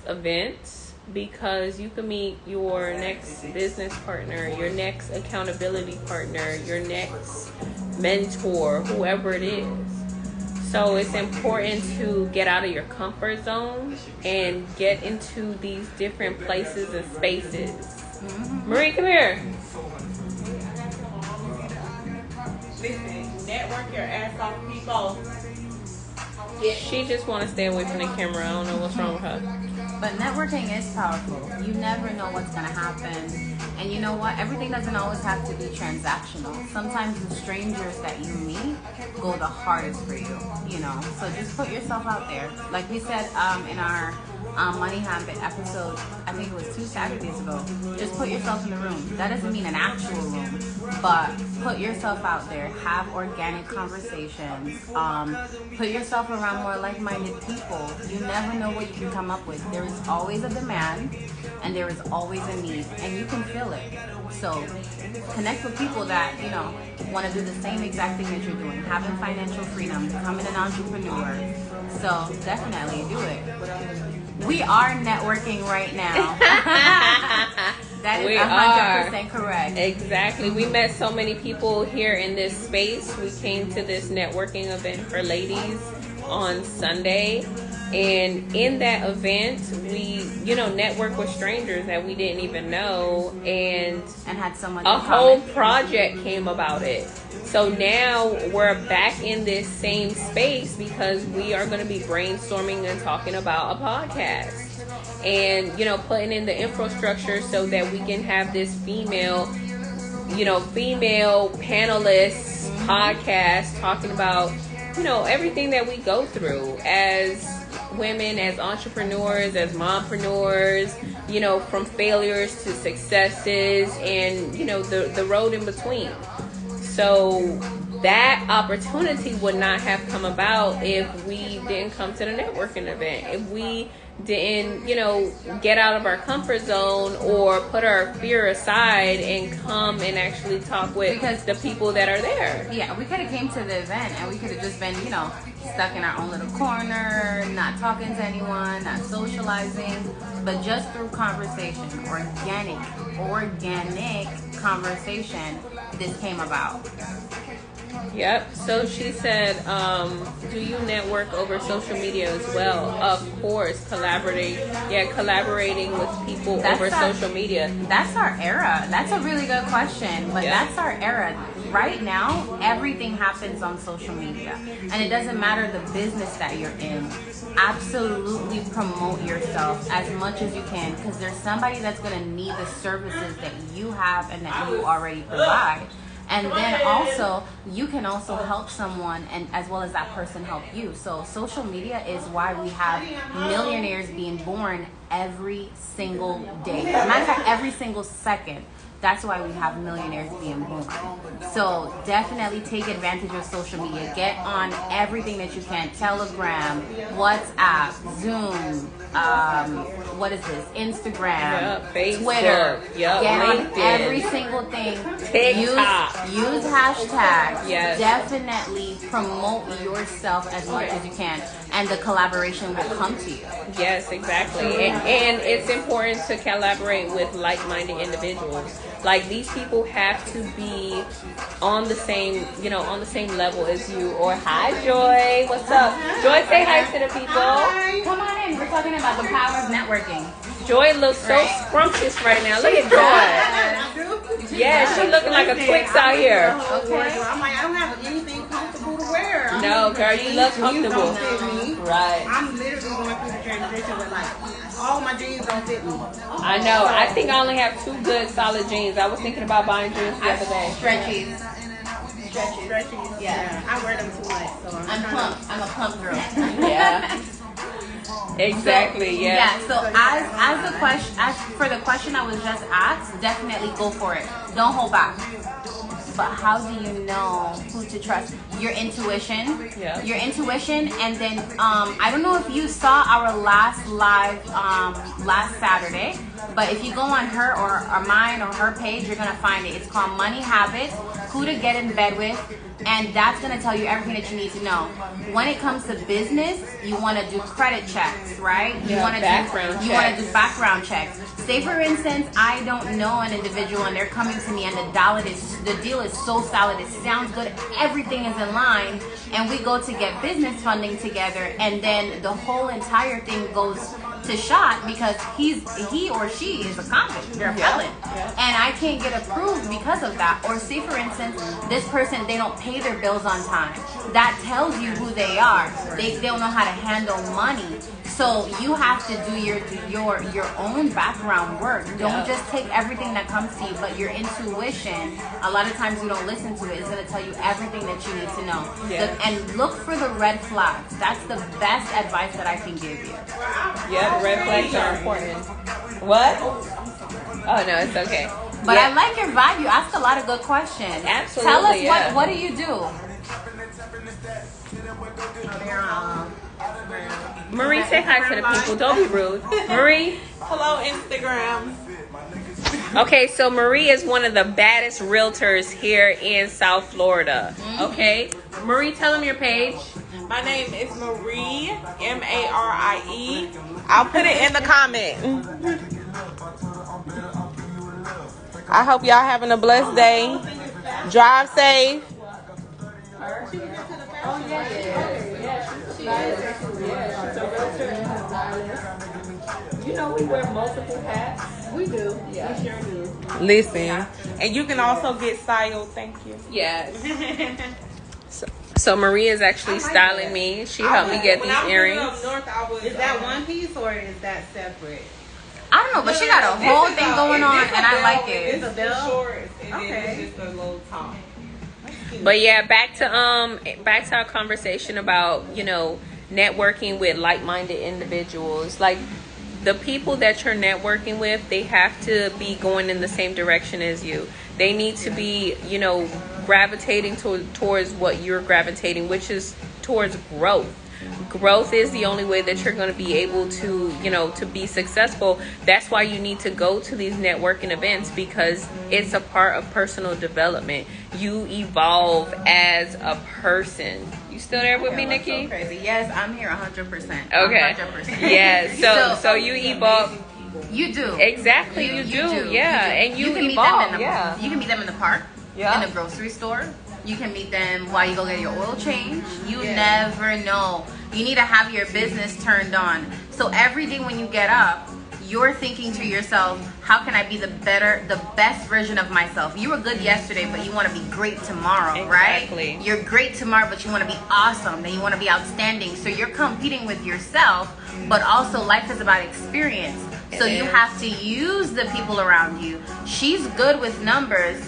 events because you can meet your next business partner, your next accountability partner, your next mentor, whoever it is. So it's important to get out of your comfort zone and get into these different places and spaces. Marie, come here. Listen, network your ass off, people. She just want to stay away from the camera. I don't know what's wrong with her. But networking is powerful. You never know what's going to happen. And you know what? Everything doesn't always have to be transactional. Sometimes the strangers that you meet go the hardest for you, you know. So just put yourself out there. Like we said in our Money Habit episode, I think it was 2 Saturdays ago, just put yourself in the room. That doesn't mean an actual room, but put yourself out there. Have organic conversations. Put yourself around more like-minded people. You never know what you can come up with. There is always a demand and there is always a need, and you can feel it. So connect with people that, you know, want to do the same exact thing that you're doing, having financial freedom, becoming an entrepreneur. So definitely do it. We are networking right now. That is 100% correct. Exactly. We met so many people here in this space. We came to this networking event for ladies on Sunday. And in that event, we, you know, networked with strangers that we didn't even know. And had someone a whole project came about it. So now we're back in this same space because we are going to be brainstorming and talking about a podcast. And, you know, putting in the infrastructure so that we can have this female panelists podcast talking about, you know, everything that we go through as women, as entrepreneurs, as mompreneurs, you know, from failures to successes and, you know, the road in between. So that opportunity would not have come about if we didn't come to the networking event. If we didn't, you know, get out of our comfort zone or put our fear aside and come and actually talk with the people that are there. Yeah, we could have came to the event and we could have just been, you know, stuck in our own little corner, not talking to anyone, not socializing, but just through conversation, organic conversation, this came about. Yep. So she said, do you network over social media as well? Of course, collaborating with people over social media. That's our era. That's a really good question, but that's our era. Right now, everything happens on social media, and it doesn't matter the business that you're in. Absolutely promote yourself as much as you can, because there's somebody that's going to need the services that you have and that you already provide. And then also, you can also help someone, and as well as that person help you. So social media is why we have millionaires being born every single day. Matter of fact, every single second. That's why we have millionaires being born. So definitely take advantage of social media. Get on everything that you can. Telegram, WhatsApp, Zoom, what is this? Instagram, Facebook, Twitter. Get LinkedIn. on every single thing. TikTok. Use hashtags. Yes. Definitely promote yourself as much as you can, and the collaboration will come to you. Yes, exactly. And it's important to collaborate with like-minded individuals. Like, these people have to be on the same, you know, on the same level as you. Or hi, Joy. What's up? Joy, say hi to the people. Hi. Come on in. We're talking about the power of networking. Joy looks so scrumptious right now. Look at Joy. Yeah, she looking like a Twix out here. Okay. I'm like, I don't have anything comfortable to wear. No, girl, you look comfortable. Right. I'm literally going through the transition with like all my jeans don't fit me. I know. I think I only have 2 good solid jeans. I was thinking about buying jeans the other day. Stretchies. Yeah. I wear them too much. So I'm plump. I'm a plump girl. Yeah. Exactly. Yeah. So as for the question I was just asked, definitely go for it. Don't hold back. But how do you know who to trust? Your intuition. Yeah. Your intuition, and then I don't know if you saw our last live last Saturday, but if you go on her or mine or her page, you're gonna find it. It's called Money Habits: Who to Get in Bed With, And that's going to tell you everything that you need to know. When it comes to business, you want to do credit checks, right? You want to do background checks. Say for instance, I don't know an individual and they're coming to me and the deal is so solid, it sounds good, everything is in line, and we go to get business funding together, and then the whole entire thing goes to shot because he or she is a convict, they're a felon, and I can't get approved because of that. Or say for instance, this person, they don't pay their bills on time. That tells you who they are. They don't know how to handle money. So you have to do your own background work. Don't just take everything that comes to you, but your intuition, a lot of times you don't listen to it, it's going to tell you everything that you need to know. And look for the red flags. That's the best advice that I can give you. Yeah, red flags are important. What? Oh, no, it's okay. But I like your vibe. You ask a lot of good questions. Absolutely. Tell us, what do you do? Marie, say hi to the people. Don't be rude. Marie. Hello, Instagram. Okay, so Marie is one of the baddest realtors here in South Florida. Okay, Marie, tell them your page. My name is Marie, Marie. I'll put it in the comment. I hope y'all having a blessed day. Drive safe. You know, we wear multiple hats. We do. Yeah, we sure do. Listen, and you can also get styled. Thank you. Yes. So Marie is actually styling me. She helped me get these earrings. Is that one piece or is that separate? I don't know, but she got a whole thing going on, and I like it. It's a belt. Shorts, and then it's just a little top. But yeah, back to our conversation about, you know, networking with like-minded individuals. Like, the people that you're networking with, they have to be going in the same direction as you. They need to be, you know, gravitating towards what you're gravitating, which is towards growth. Growth is the only way that you're going to be able to, you know, to be successful. That's why you need to go to these networking events, because it's a part of personal development. You evolve as a person. You still there with me, Nikki? So crazy. Yes, I'm here 100%. Okay. 100%. Yeah. So you evolve. You do. Exactly. You do. Yeah. And you can evolve. Meet them you can meet them in the park. Yeah. In the grocery store. You can meet them while you go get your oil change. You never know. You need to have your business turned on. So every day when you get up, you're thinking to yourself, how can I be the best version of myself? You were good yesterday, but you want to be great tomorrow, right? You're great tomorrow, but you want to be awesome. Then you want to be outstanding. So you're competing with yourself, but also life is about experience. So you have to use the people around you. She's good with numbers.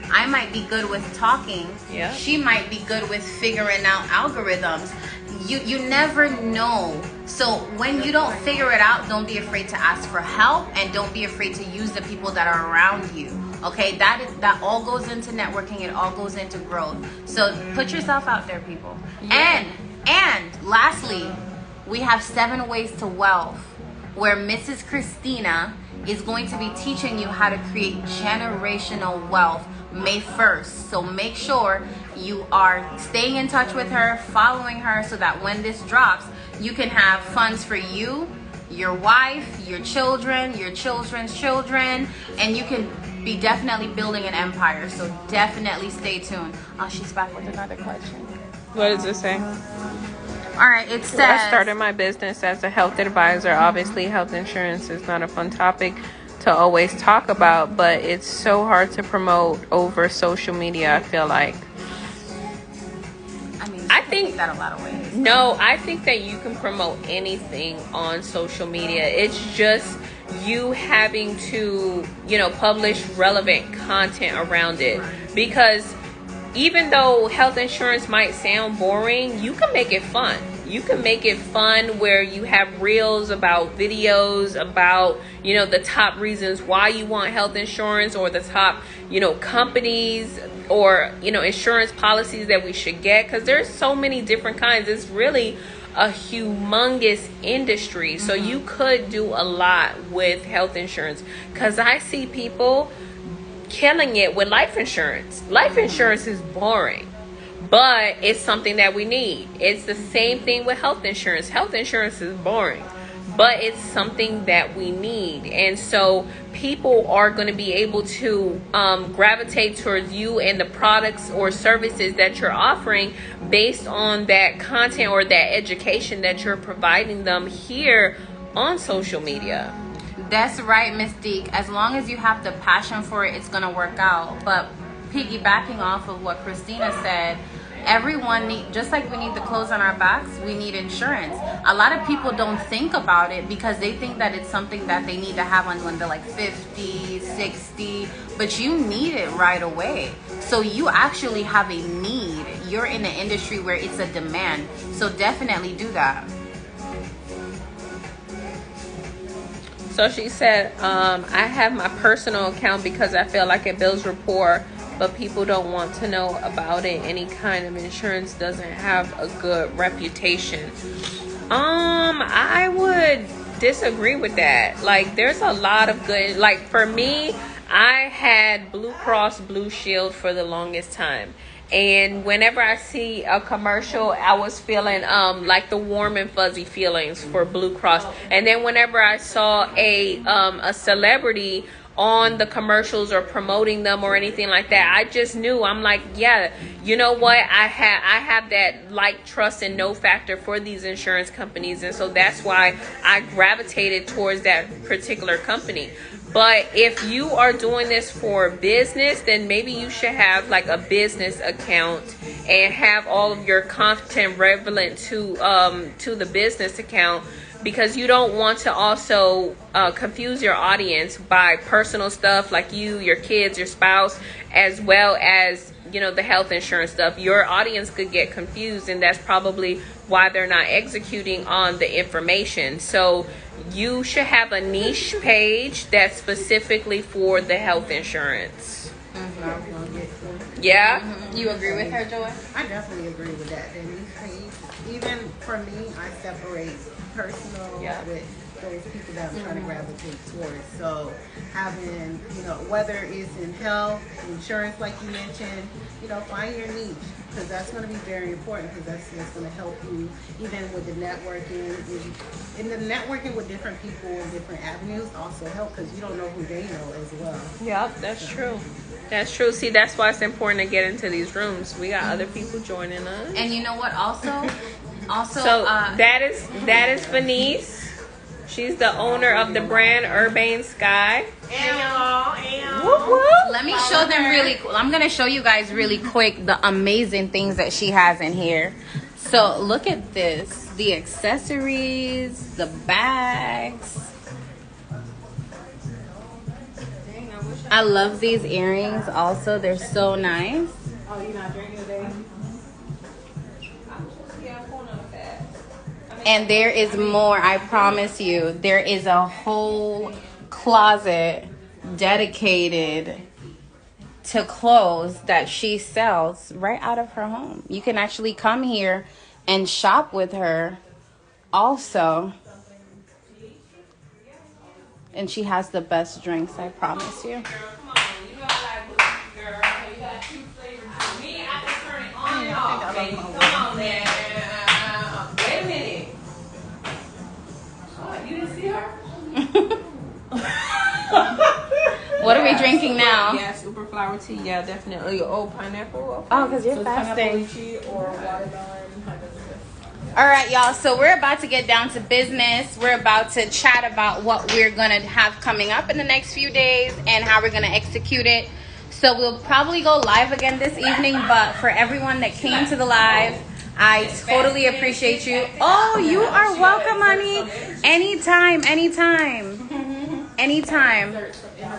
I might be good with talking. Yeah. She might be good with figuring out algorithms. You never know. So when you don't figure it out, don't be afraid to ask for help, and don't be afraid to use the people that are around you. Okay, that all goes into networking. It all goes into growth. So put yourself out there, people. Yeah. And lastly, we have 7 ways to wealth, where Mrs. Christina is going to be teaching you how to create generational wealth May 1st. So make sure you are staying in touch with her, following her, so that when this drops, you can have funds for you, your wife, your children, your children's children, and you can be definitely building an empire. So definitely stay tuned. Oh, she's back with another question. What does it say? All right, it says, I started my business as a health advisor. Obviously, health insurance is not a fun topic to always talk about, but it's so hard to promote over social media, I feel like. I think that a lot of ways. No, I think that you can promote anything on social media. It's just you having to, you know, publish relevant content around it. Because even though health insurance might sound boring, you can make it fun. You can make it fun where you have reels about videos about, you know, the top reasons why you want health insurance, or the top, you know, companies or, you know, insurance policies that we should get. Because there's so many different kinds. It's really a humongous industry. So you could do a lot with health insurance. Because I see people killing it with life insurance. Life insurance is boring. but it's something that we need. It's the same thing with health insurance. Health insurance is boring, but it's something that we need. And so people are going to be able to gravitate towards you and the products or services that you're offering based on that content or that education that you're providing them here on social media. That's right, Mystique. As long as you have the passion for it, it's going to work out. But piggybacking off of what Christina said, everyone need, just like we need the clothes on our backs, we need insurance. A lot of people don't think about it because they think that it's something that they need to have on when they're like 50, 60, but you need it right away. So you actually have a need. You're in an industry where it's a demand. So definitely do that. So she said, I have my personal account because I feel like it builds rapport, but people don't want to know about it. Any kind of insurance doesn't have a good reputation. I would disagree with that. Like, there's a lot of good, like for me, I had Blue Cross Blue Shield for the longest time. And whenever I see a commercial, I was feeling like the warm and fuzzy feelings for Blue Cross. And then whenever I saw a celebrity on the commercials or promoting them or anything like that, I just knew, I'm like, yeah, you know what, I have that like, trust, and know factor for these insurance companies. And so that's why I gravitated towards that particular company. But if you are doing this for business, then maybe you should have like a business account and have all of your content relevant to the business account, because you don't want to also confuse your audience by personal stuff like you, your kids, your spouse, as well as, you know, the health insurance stuff. Your audience could get confused, and that's probably why they're not executing on the information. So you should have a niche page that's specifically for the health insurance. Yeah? You agree with her, Joy? I definitely agree with that. The niche page, even for me, I separate personal with those people that I'm trying to gravitate towards. So having, you know, whether it's in health, insurance, like you mentioned, you know, find your niche, because that's going to be very important, because that's going to help you even with the networking. And the networking with different people in different avenues also help, because you don't know who they know as well. Yep, that's true. That's true. See, that's why it's important to get into these rooms. We got other people joining us. And you know what? Also, so that is Venice. She's the owner of the brand Urbane Sky. Whoop, whoop. Let me show them really. I'm gonna show you guys really quick the amazing things that she has in here. So look at this: the accessories, the bags. I love these earrings. Also, they're so nice. Oh, you're not drinking today? And there is more, I promise you. There is a whole closet dedicated to clothes that she sells right out of her home. You can actually come here and shop with her also. And she has the best drinks, I promise you. What are we drinking now? Yeah, super flower tea. Yeah, definitely. Oh, pineapple. Oh, because you're fasting. Or watermelon. All right, y'all. So we're about to get down to business. We're about to chat about what we're going to have coming up in the next few days and how we're going to execute it. So we'll probably go live again this evening. But for everyone that came to the live, I totally appreciate you. Oh, you are welcome, honey. Anytime.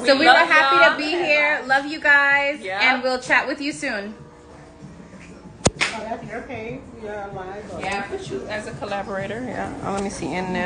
So we were happy to be here. Love you guys. And we'll chat with you soon. Oh, that's okay. We are live. Yeah, I put you as a collaborator. Yeah. Oh, let me see in there.